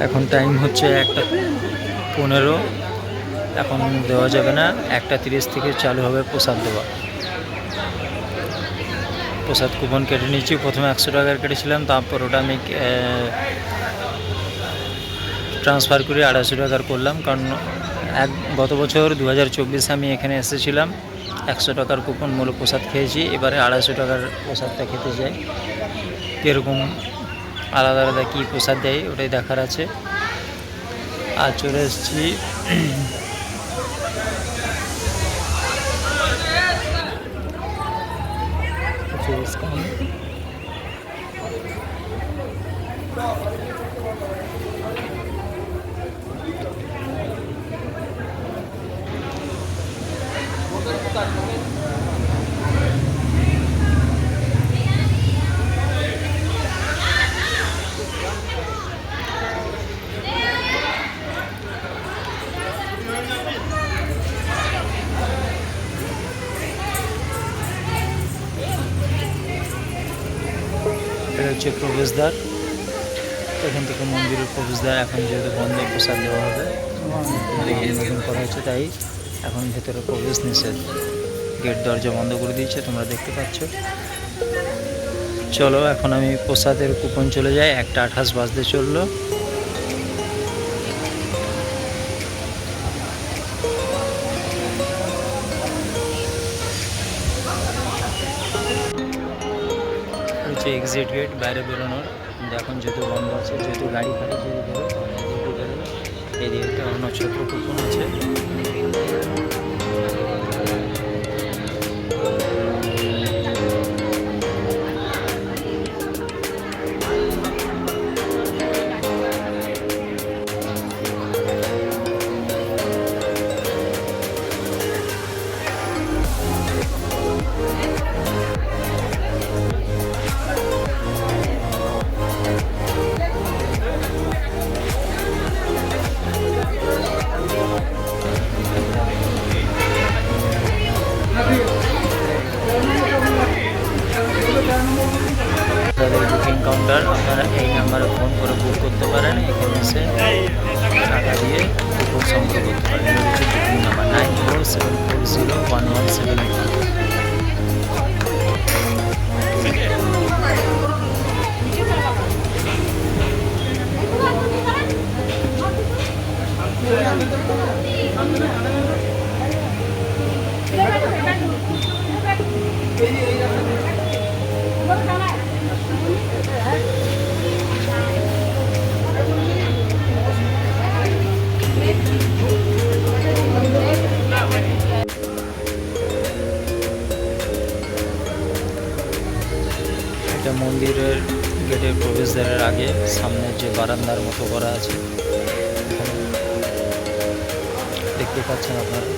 এখন টাইম হচ্ছে 1:15। এখন দেওয়া যাবে না, 1:30 থেকে চালু হবে প্রসাদ দেওয়া। প্রসাদ কুপন কেটে নিচ্ছি। প্রথমে 100 টাকার কেটেছিলাম, তারপর ওটা আমি ট্রান্সফার করে 250 টাকার করলাম। কারণ গত বছর 2024 আমি এখানে এসেছিলাম, 100 টাকার কুপন মূল্য প্রসাদ খেয়েছি। এবারে 250 টাকার প্রসাদটা খেতে যাই। কীরকম আলাদা আলাদা কী প্রসাদ দেয় ওটাই দেখার আছে। আর চলে এসেছি এটা হচ্ছে প্রবেশদ্বার। এখান থেকে মন্দিরের প্রবেশদ্বার। এখন যেহেতু বন্ধ, প্রসাদ দেওয়া হবে, নতুন করা হচ্ছে, তাই এখন ভেতরে প্রবেশ নিষেধ। গেট দরজা বন্ধ করে দিয়েছে, তোমরা দেখতে পাচ্ছ। চলো এখন আমি প্রসাদের কুপন চলে যাই। 1:28 বাজতে চললো। হচ্ছে এক্সিট গেট, বাইরে বেরোনোর। এখন যেহেতু বন্ধ আছে, যেহেতু গাড়ি ফাড়ি যদি বেরোবে, এদিকে অন্য ছোটো কুপন আছে। বুকিং কাউন্টার, আপনারা এই নাম্বারে ফোন করে বুক করতে পারেন। এখানে এসে টাকা দিয়ে কুপন সংগ্রহ করতে পারেন। হচ্ছে বুকিং নাম্বার 9474011781। এটা মন্দিরের গেটের প্রবেশদ্বারের আগে সামনের যে বারান্দার মতো করা আছে, দেখতে পাচ্ছেন আপনারা।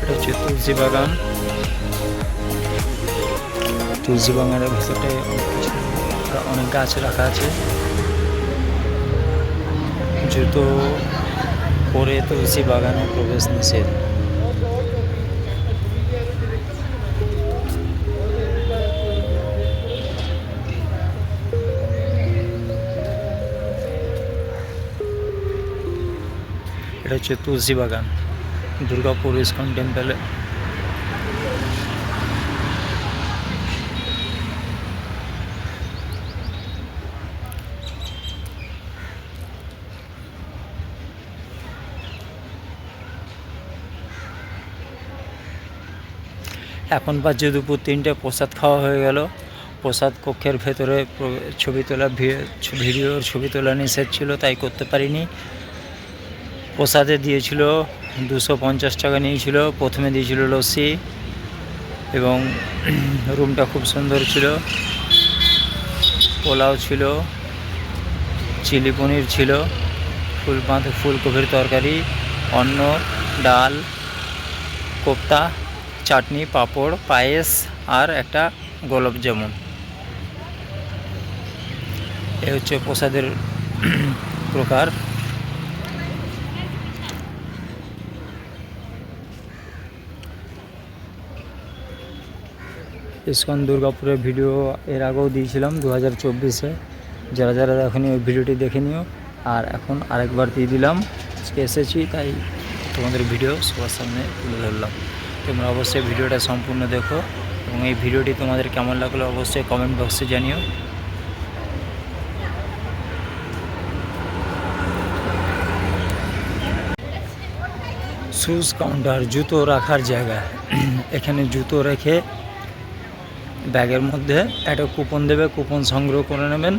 এটা হচ্ছে তুলসী বাগান। তুলসী বাগানের ভিতরটায় অনেক গাছ রাখা আছে। জুতো পরে তুলসী বাগানে প্রবেশ নিষেধ। এটা হচ্ছে তুলসী বাগান, দুর্গাপুর ইস্কন টেম্পলে। এখন বাজে দুপুর 3টে। প্রসাদ খাওয়া হয়ে গেল। প্রসাদ কক্ষের ভেতরে ছবি তোলা, ভিডিওর ছবি তোলা নিষেধ ছিল, তাই করতে পারিনি। প্রসাদে দিয়েছিল 250 টাকা নিয়েছিল। প্রথমে দিয়েছিল লস্যি, এবং রুমটা খুব সুন্দর ছিল। পোলাও ছিল, চিলি পনির ছিল, ফুলকপির তরকারি, অন্ন, ডাল, কোপ্তা, চাটনি, পাঁপড়, পায়েস আর একটা গোলাপ জামুন। এ হচ্ছে প্রসাদের প্রকার। ইসকন দুর্গাপুরের ভিডিও এর আগেও দিয়েছিলাম 2024-এ। যারা যারা এখনই ওই ভিডিওটি দেখে নিও। আর এখন আরেকবার দিয়ে দিলাম, আজকে এসেছি তাই তোমাদের ভিডিও সবার সামনে তুলে ধরলাম। তোমরা অবশ্যই ভিডিওটা সম্পূর্ণ দেখো এবং এই ভিডিওটি তোমাদের কেমন লাগলো অবশ্যই কমেন্ট বক্সে জানিও। শুজ কাউন্টার, জুতো রাখার জায়গা। এখানে জুতো রেখে ব্যাগের মধ্যে একটা কুপন দেবে, কুপন সংগ্রহ করে নেবেন।